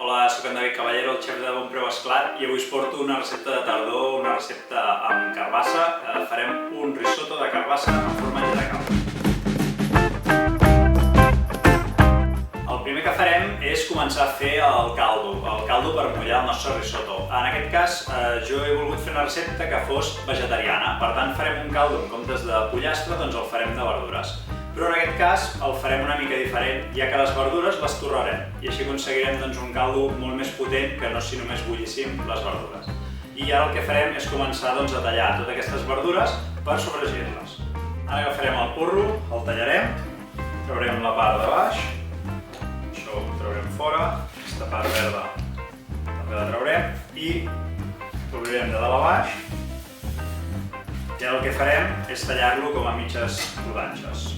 Hola, soc en David Caballero, el xef de Bon Preu Esclat, i avui us porto una recepta de tardor, una recepta amb carbassa. Farem un risotto de carbassa amb formatge de cabra. El primer que farem és començar a fer el caldo per mullar el nostre risotto. En aquest cas, jo he volgut fer una recepta que fos vegetariana, per tant farem un caldo en comptes de pollastre, doncs el farem de verdures. Però en aquest cas el farem una mica diferent, ja que les verdures les torrarem i així aconseguirem un caldo molt més potent que no si només bullissim les verdures. I ara el que farem és començar a tallar totes aquestes verdures per sofregir-les. Ara agafarem el porro, el tallarem, traurem la part de baix, això ho traurem fora, aquesta part verda també la traurem i l'obrirem de dalt a baix. I ara el que farem és tallar-lo com a mitges rodanxes.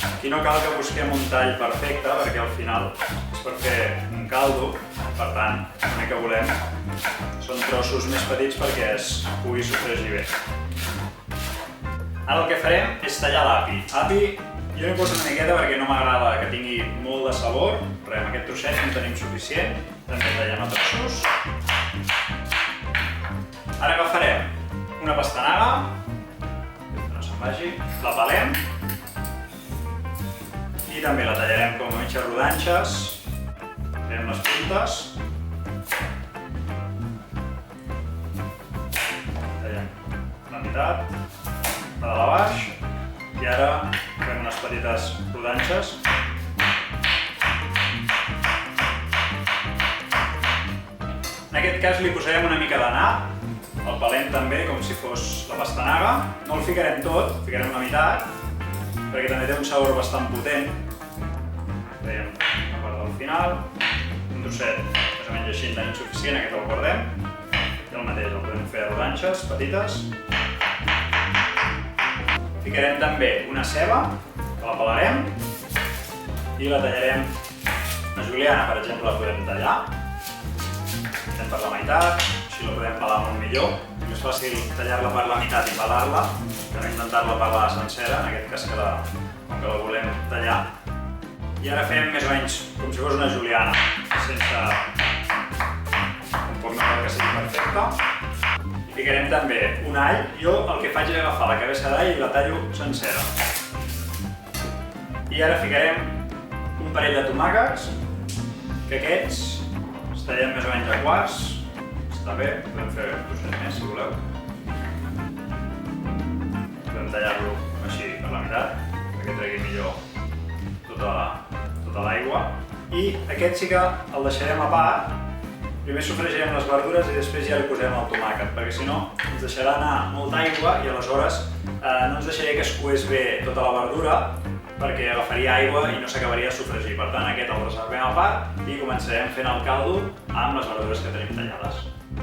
Aquí no cal que busquem un tall perfecte perquè al final és per fer un caldo, per tant, el que volem són trossos més petits perquè es pugui sofregir bé. Ara el que farem és tallar l'api. Api jo n'he posat una miqueta perquè no m'agrada que tingui molt de sabor, però amb aquest trosset en tenim suficient, també tallem a trossos. Ara agafarem una pastanaga, que no se'n vagi, la pelem i també la tallarem com a mitges rodanxes, fem les puntes, tallem la meitat, la de la baix, i ara fem unes petites rodanxes. En aquest cas li posarem una mica de nap, el pelem també com si fos la pastanaga, no el ficarem tot, ficarem la meitat, perquè també té un sabor bastant potent. Veiem la part del final, un trosset més o menys així insuficient, aquest el guardem, i el mateix, el podem fer a rodanxes petites. Ficarem també una ceba, que la pelarem, i la tallarem. Una juliana, per exemple, la podem tallar, fem per la meitat, així la podem pelar molt millor. És més fàcil tallar-la per la meitat i pelar-la, que no intentar-la pelar sencera, en aquest cas com que la volem tallar. I ara fem més o menys com si fos una juliana, sense tampoc no cal que sigui perfecta. I ficarem també un all. Jo el que faig és agafar la cabeça d'all i la tallo sencera. I ara ficarem un parell de tomàquets, que aquests els tallem més o menys a quarts. Està bé, podem fer trossets més si voleu. Podem tallar-lo així per la meitat, perquè tregui millor tota l'aigua. I aquest sí que el deixarem a part. Primer sofregirem les verdures i després ja li posarem el tomàquet, perquè si no ens deixarà anar molta aigua i aleshores no ens deixaria que es coés bé tota la verdura perquè agafaria aigua i no s'acabaria de sofregir. Per tant, aquest el reservem a part i començarem fent el caldo amb les verdures que tenim tallades.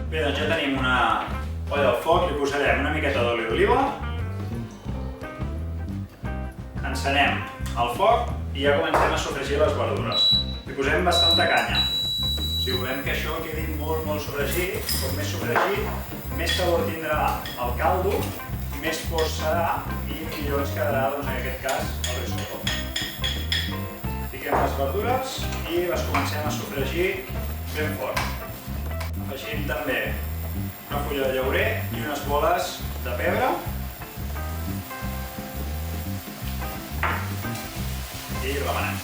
Bé, doncs ja tenim una olla al foc, li posarem una miqueta d'oli d'oliva, encenem el foc i ja comencem a sofregir les verdures. Li posem bastanta canya. Si volem que això quedi molt sofregit, com més sofregit, més sabor tindrà el caldo, més fos serà i millor ens quedarà, doncs, en aquest cas, el risotto. Fiquem les verdures i les comencem a sofregir ben fort. Afegim també una fulla de llaurer i unes boles de pebre. I remenem.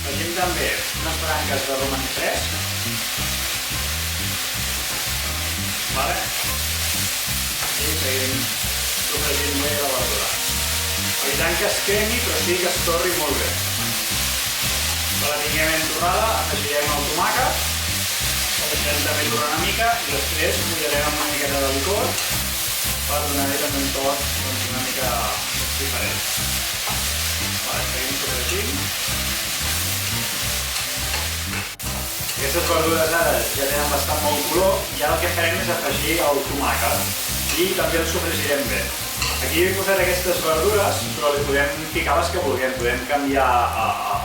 Afegim també unes branques de romaní fresc. I seguim sofregint bé la verdura. Evitant que es cremi, però sí que es torri molt bé. Quan la tinguem ben torrada, afegirem el tomàquet, el deixarem també torrar una mica i després mullarem amb una miqueta de licor per donar-li també un toc una mica diferent. Seguim sofregint. Aquestes verdures ara ja tenen bastant bon color i ara el que farem és afegir el tomàquet i també el sofregirem bé. Aquí he posat aquestes verdures, però li podem ficar les que vulguem. Podem canviar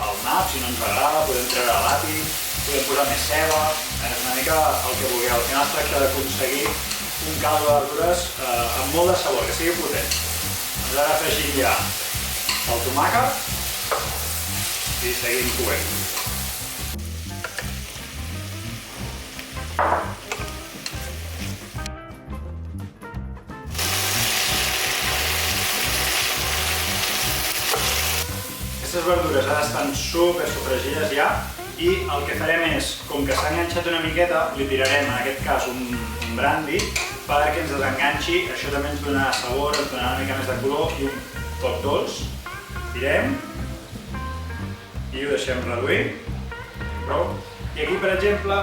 el nap si no ens agrada, podem treure l'api, podem posar més ceba, és una mica el que vulgueu. Al final es tracta d'aconseguir un caldo de verdures amb molt de sabor, que sigui potent. Doncs ara afegim ja el tomàquet i seguim coent. estan super sofregides ja, i el que farem és, com que s'ha enganxat una miqueta, li tirarem en aquest cas un brandy perquè ens desenganxi. Això també ens donarà sabor, ens donarà una mica més de color i un toc dolç. Tirem i ho deixem reduir. Prou. I aquí, per exemple,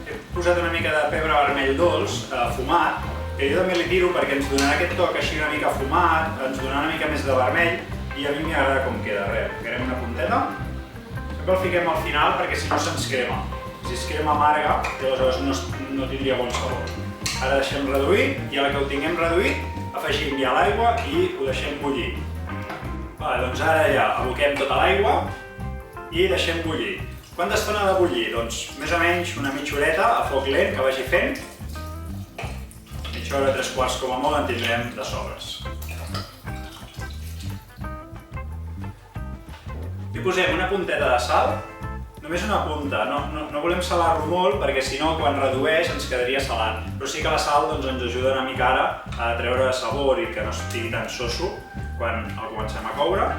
he posat una mica de pebre vermell dolç, fumat, que jo també li tiro perquè ens donarà aquest toc així una mica fumat, ens donarà una mica més de vermell i a mi m'agrada com queda. Ficarem una punteta. Sempre el fiquem al final perquè si no se'ns crema. Si es crema amarga, llavors no tindria bon sabor. Ara deixem reduir i a la que ho tinguem reduït afegim ja l'aigua i ho deixem bullir. Doncs ara ja aboquem tota l'aigua i deixem bullir. Quanta estona ha de bullir? Doncs més o menys una mitja horeta a foc lent que vagi fent. Mitja hora, 3/4 com a molt en tindrem de sobres. Hi posem una punteta de sal, només una punta, no volem salar-lo molt perquè si no quan redueix ens quedaria salat. Però sí que la sal ens ajuda una mica ara a treure sabor i que no estigui tan soso quan el comencem a coure.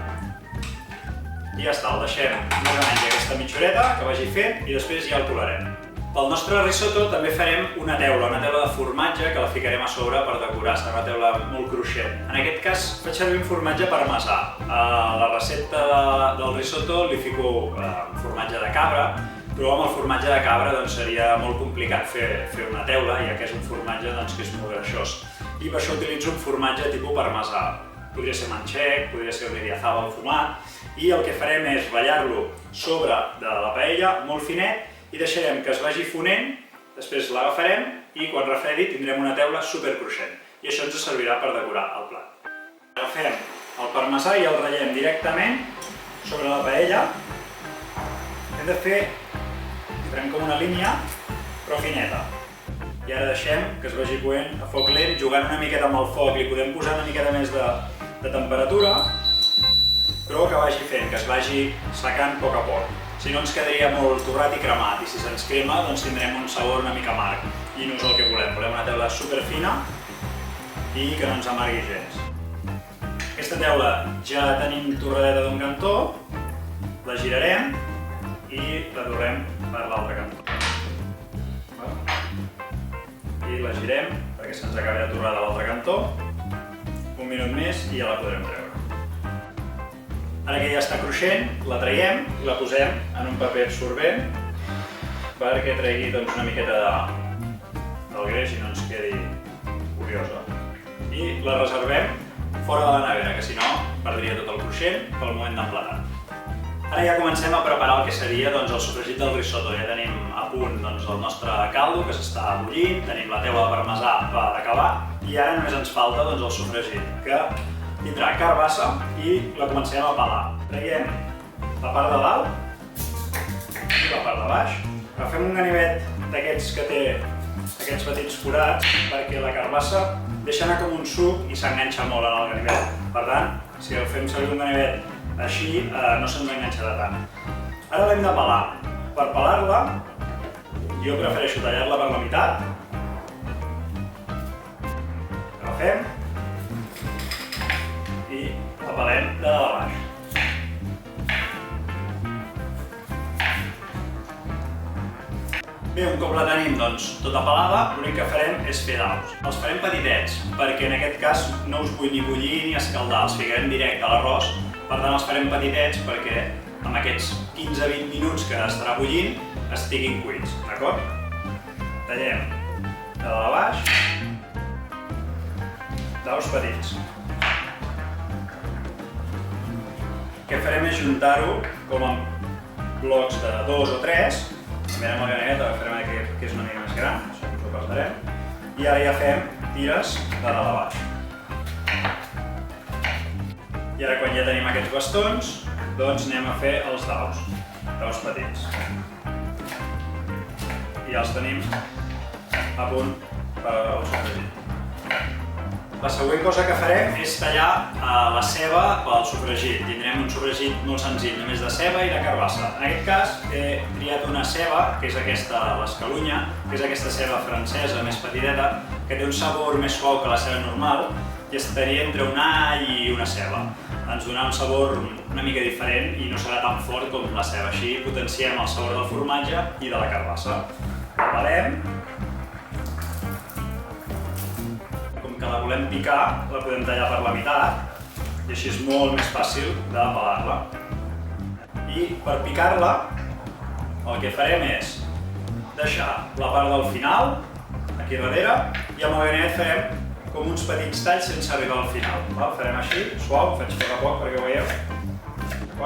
I ja està, el deixem més o menys aquesta mitja horeta que vagi fent i després ja el colarem. Pel nostre risotto també farem una teula de formatge que la ficarem a sobre per decorar, serà una teula molt cruixent. En aquest cas faig servir un formatge parmesà. A la recepta del risotto li fico formatge de cabra, però amb el formatge de cabra seria molt complicat fer una teula, ja que és un formatge que és molt greixós. I per això utilitzo un formatge tipus parmesà. Podria ser manxec, podria ser mediazabal fumat, i el que farem és ratllar-lo sobre de la paella molt finet i deixarem que es vagi fonent, després l'agafarem i quan refredi tindrem una teula supercruixent. I això ens servirà per decorar el plat. Agafem el parmesà i el ratllem directament sobre la paella. Hem de farem com una línia, però fineta. I ara deixem que es vagi coent a foc lent, jugant una miqueta amb el foc, li podem posar una miqueta més de temperatura, però que vagi fent, que es vagi secant a poc a poc. Si no ens quedaria molt torrat i cremat, i si se'ns crema tindrem un sabor una mica amarg. I no és el que volem, volem una teula superfina i que no ens amargui gens. Aquesta teula ja la tenim torradeta d'un cantó, la girarem i la torrem per l'altre cantó. I la girem perquè se'ns acabi de torrar de l'altre cantó, un minut més i ja la podrem treure. Ara que ja està cruixent, la traiem i la posem en un paper absorbent perquè tregui una miqueta del greix i no ens quedi curiosa. I la reservem fora de la nevera, que si no perdria tot el cruixent pel moment d'emplatar. Ara ja comencem a preparar el que seria el sofregit del risotto. Ja tenim a punt el nostre caldo que s'està bullint, tenim la teula de parmesà per acabar i ara només ens falta el sofregit, que tindrà carbassa i la comencem a pelar. Traiem la part de dalt i la part de baix. Agafem un ganivet d'aquests que té aquests petits forats perquè la carbassa deixa anar com un suc i s'enganxa molt en el ganivet. Per tant, si el fem servir un ganivet així, no se'ns enganxarà tant. Ara l'hem de pelar. Per pelar-la, jo prefereixo tallar-la per la meitat. Agafem i la pelem de dalt a baix. Bé, un cop la tenim tota pelada, l'únic que farem és fer daus. Els farem petitets, perquè en aquest cas no us vull ni bullir ni escaldar, els ficarem directe a l'arròs. Per tant, els farem petitets perquè amb aquests 15-20 minuts que estarà bullint estiguin cuits, d'acord? Tallem de dalt a baix, daus petits. El que farem és juntar-ho com en blocs de 2 o 3. Mirem el ganivet, agafarem aquest que és una mica més gran, això ens ho apartarem. I ara ja fem tires de dalt a baix. I ara quan ja tenim aquests bastons, anem a fer els daus petits. I ja els tenim a punt per al sofregit. La següent cosa que farem és tallar la ceba pel sofregit. Tindrem un sofregit molt senzill, només de ceba i de carbassa. En aquest cas he triat una ceba, que és aquesta, l'escalunya, que és aquesta ceba francesa més petiteta, que té un sabor més suau que la ceba normal i estaria entre un all i una ceba. Ens donarà un sabor una mica diferent i no serà tan fort com la ceba. Així potenciem el sabor del formatge i de la carbassa. La pelem. Com que la volem picar, la podem tallar per la meitat i així és molt més fàcil de pelar-la. I per picar-la, el que farem és deixar la part del final, aquí darrere, i amb el ganivet farem com uns petits talls sense arribar al final. Farem així, suau, faig poc a poc perquè ho veieu.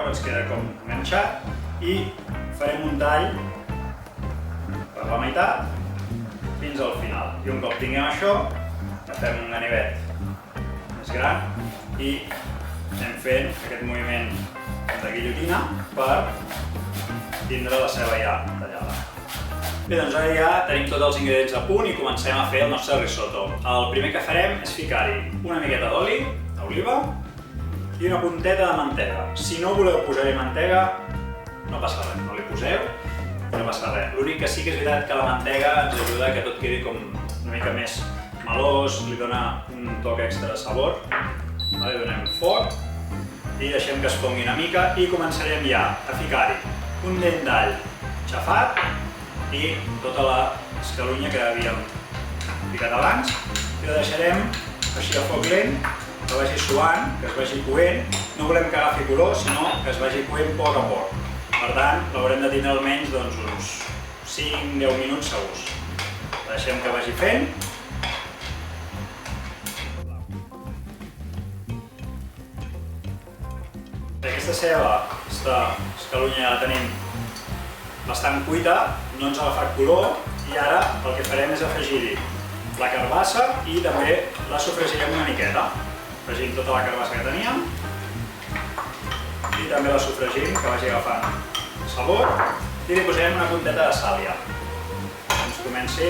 Ens queda com enganxat i farem un tall per la meitat fins al final. I un cop tinguem això, fem un ganivet més gran i anem fent aquest moviment de guillotina per tindre la ceba ja tallada. Bé, doncs ara ja tenim tots els ingredients a punt i comencem a fer el nostre risotto. El primer que farem és ficar-hi una miqueta d'oli, d'oliva, i una punteta de mantega. Si no voleu posar-hi mantega, no passa res, no li poseu, no passa res. L'únic que sí que és veritat que la mantega ens ajuda que tot quedi com una mica més melós, li dona un toc extra de sabor. Li donem foc i deixem que es pongui una mica i començarem ja a ficar-hi un dent d'all xafat i tota l'escalunya que havíem picat abans i la deixarem així a foc lent, que vagi suant, que es vagi coent. No volem que agafi color, sinó que es vagi coent a poc a poc. Per tant, l'haurem de tindre almenys uns 5-10 minuts segurs. La deixem que vagi fent. Aquesta ceba, aquesta escalunya ja la tenim bastant cuita, no ens ha agafat color i ara el que farem és afegir-hi la carbassa i també la sofregirem una miqueta. Afegim tota la carbassa que teníem i també la sofregim, que vagi agafant sabor, i li posarem una punteta de sal ja. Ens comenci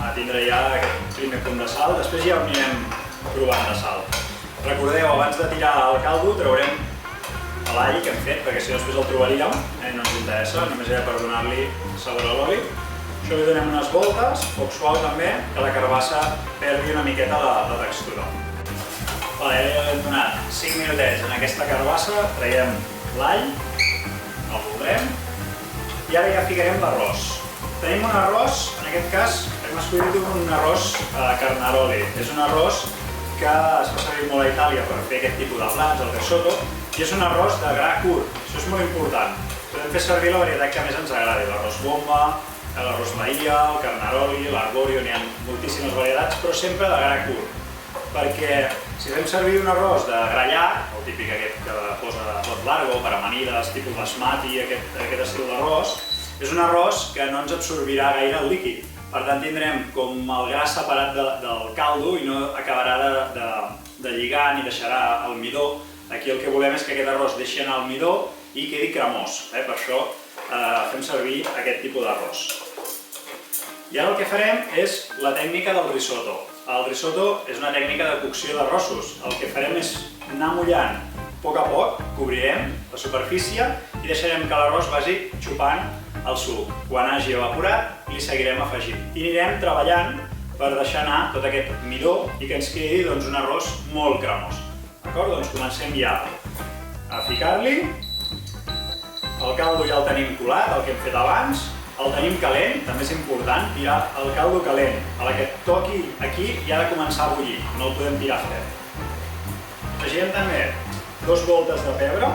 a tindre ja aquest primer punt de sal, després ja ho anirem provant de sal. Recordeu, abans de tirar el caldo traurem l'all que hem fet, perquè si no després el trobaríem, no ens interessa, només era per donar-li sabor a l'oli. Això li donem unes voltes, foc suau també, que la carbassa perdi una miqueta la textura. Ja hem donat 5 minutets en aquesta carbassa, traiem l'all, el voldrem, i ara ja ficarem l'arròs. Tenim un arròs, en aquest cas hem escollit un arròs carnaroli. És un arròs que es fa servir molt a Itàlia per fer aquest tipus de plats, el risotto, i és un arròs de gra curt. Això és molt important. Podem fer servir la varietat que més ens agradi, l'arròs bomba, l'arròs Maria, el carnaroli, l'arborio, n'hi ha moltíssimes varietats, però sempre de gra curt. Perquè si fem servir un arròs de gra llarg, el típic aquest que posa tot largo, per amanides, tipus basmati, aquest estil d'arròs, és un arròs que no ens absorbirà gaire el líquid. Per tant, tindrem com el gra separat del caldo i no acabarà de lligar ni deixarà el midó. Aquí el que volem és que aquest arròs deixi anar el midó i quedi cremós. Per això fem servir aquest tipus d'arròs. I ara el que farem és la tècnica del risotto. El risotto és una tècnica de cocció d'arrossos. El que farem és anar mullant a poc, cobrirem la superfície i deixarem que l'arròs vagi xupant el suc. Quan hagi evaporat, li seguirem afegint. I anirem treballant per deixar anar tot aquest midó i que ens quedi un arròs molt cremós. D'acord? Doncs comencem ja a ficar-li. El caldo ja el tenim colat, el que hem fet abans. El tenim calent, també és important tirar el caldo calent. A la que toqui aquí ja ha de començar a bullir, no el podem tirar fred. Afegirem també 2 voltes de pebre.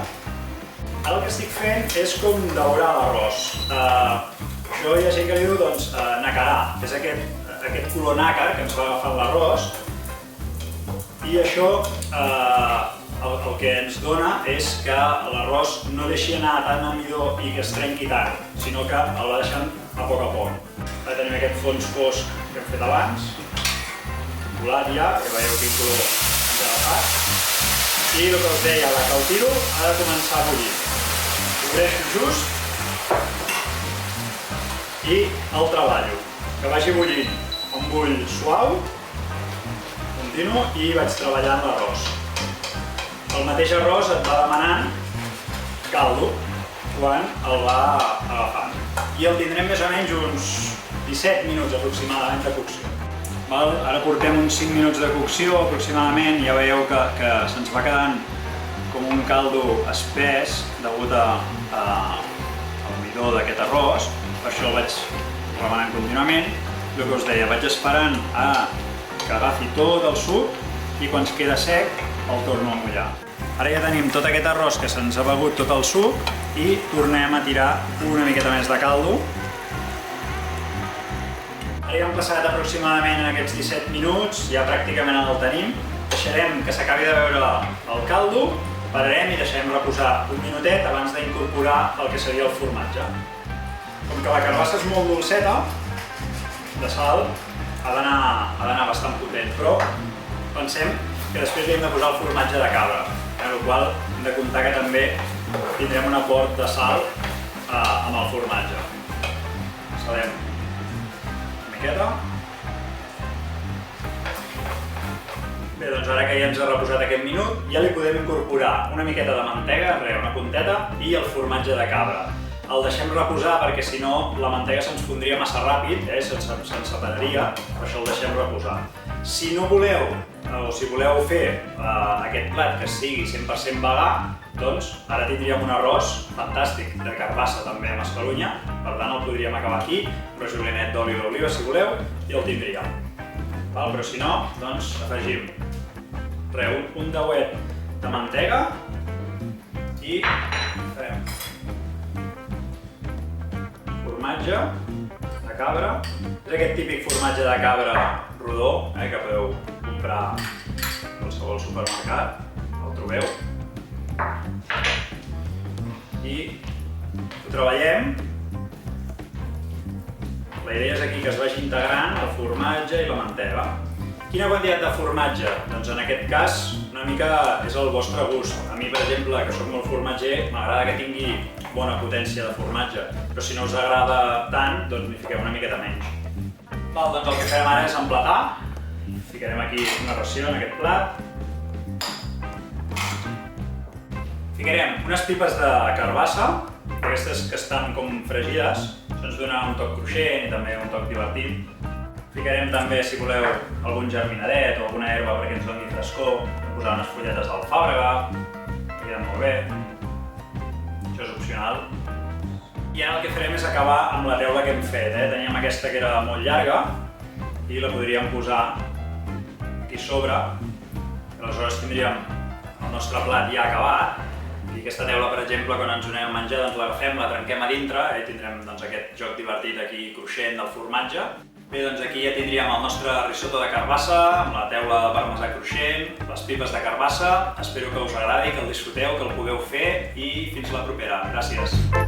Ara el que estic fent és com daurar l'arròs. Això hi ha gent que li diu nacarà, és aquest color nàcar que ens va agafant l'arròs. I això el que ens dona és que l'arròs no deixi anar tan a midó i que es trenqui tant, sinó que el va deixant a poc. Ara tenim aquest fons fosc que hem fet abans, colat ja, que veieu quin color ens ha agafat. I el que us deia, que el tiro ha de començar a bullir. Cobreixo just i el treballo, que vagi bullint amb un bull suau, continu, i vaig treballant l'arròs. El mateix arròs et va demanant caldo quan el va agafant. I el tindrem més o menys uns 17 minuts aproximadament de cocció. Ara portem uns 5 minuts de cocció aproximadament, ja veieu que se'ns va quedant com un caldo espès degut a l'amidó d'aquest arròs, per això el vaig remenant contínuament. El que us deia, vaig esperant que agafi tot el suc i quan es queda sec el torno a mullar. Ara ja tenim tot aquest arròs que se'ns ha begut tot el suc i tornem a tirar una miqueta més de caldo. Ara ja hem passat aproximadament aquests 17 minuts, ja pràcticament el tenim. Deixarem que s'acabi de beure el caldo, pararem i deixarem reposar un minutet abans d'incorporar el que seria el formatge. Com que la carbassa és molt dolceta, de sal, ha d'anar bastant potent, però pensem que després li hem de posar el formatge de cabra, amb la qual cosa hem de comptar que també tindrem un aport de sal amb el formatge. Salem una miqueta. Bé, doncs ara que ja ens ha reposat aquest minut, ja li podem incorporar una miqueta de mantega, una punteta, i el formatge de cabra. El deixem reposar perquè si no la mantega se'ns fondria massa ràpid, se'ns separaria, per això el deixem reposar. Si no voleu, o si voleu fer aquest plat que sigui 100% vegà, doncs ara tindríem un arròs fantàstic, de carbassa també amb escalunya, per tant el podríem acabar aquí, però julianet d'oli d'oliva si voleu, i el tindríem. Però si no, doncs afegim un dauet de mantega i farem formatge de cabra. És aquest típic formatge de cabra rodó que podeu comprar a qualsevol supermercat, el trobeu. I ho treballem. La idea és aquí que es vagi integrant el formatge i la mantega. Quina quantitat de formatge? Doncs en aquest cas una mica és el vostre gust. A mi, per exemple, que soc molt formatger, m'agrada que tingui bona potència de formatge, però si no us agrada tant, doncs n'hi fiqueu una miqueta menys. Doncs el que farem ara és emplatar. Ficarem aquí una ració en aquest plat. Ficarem unes pipes de carbassa, aquestes que estan com fregides, això ens dona un toc cruixent i també un toc divertit. Ficarem també, si voleu, algun germinadet o alguna herba perquè ens doni frescor, posar unes fulletes d'alfàbrega, que queden molt bé. Això és opcional. I ara el que farem és acabar amb la teula que hem fet. Teníem aquesta que era molt llarga i la podríem posar aquí sobre. Aleshores tindríem el nostre plat ja acabat. I aquesta teula, per exemple, quan ens ho anem a menjar, doncs l'agafem, la trenquem a dintre i tindrem aquest joc divertit aquí cruixent del formatge. Bé, doncs aquí ja tindríem el nostre risotto de carbassa, amb la teula de parmesà cruixent, les pipes de carbassa. Espero que us agradi, que el disfruteu, que el pugueu fer i fins la propera. Gràcies!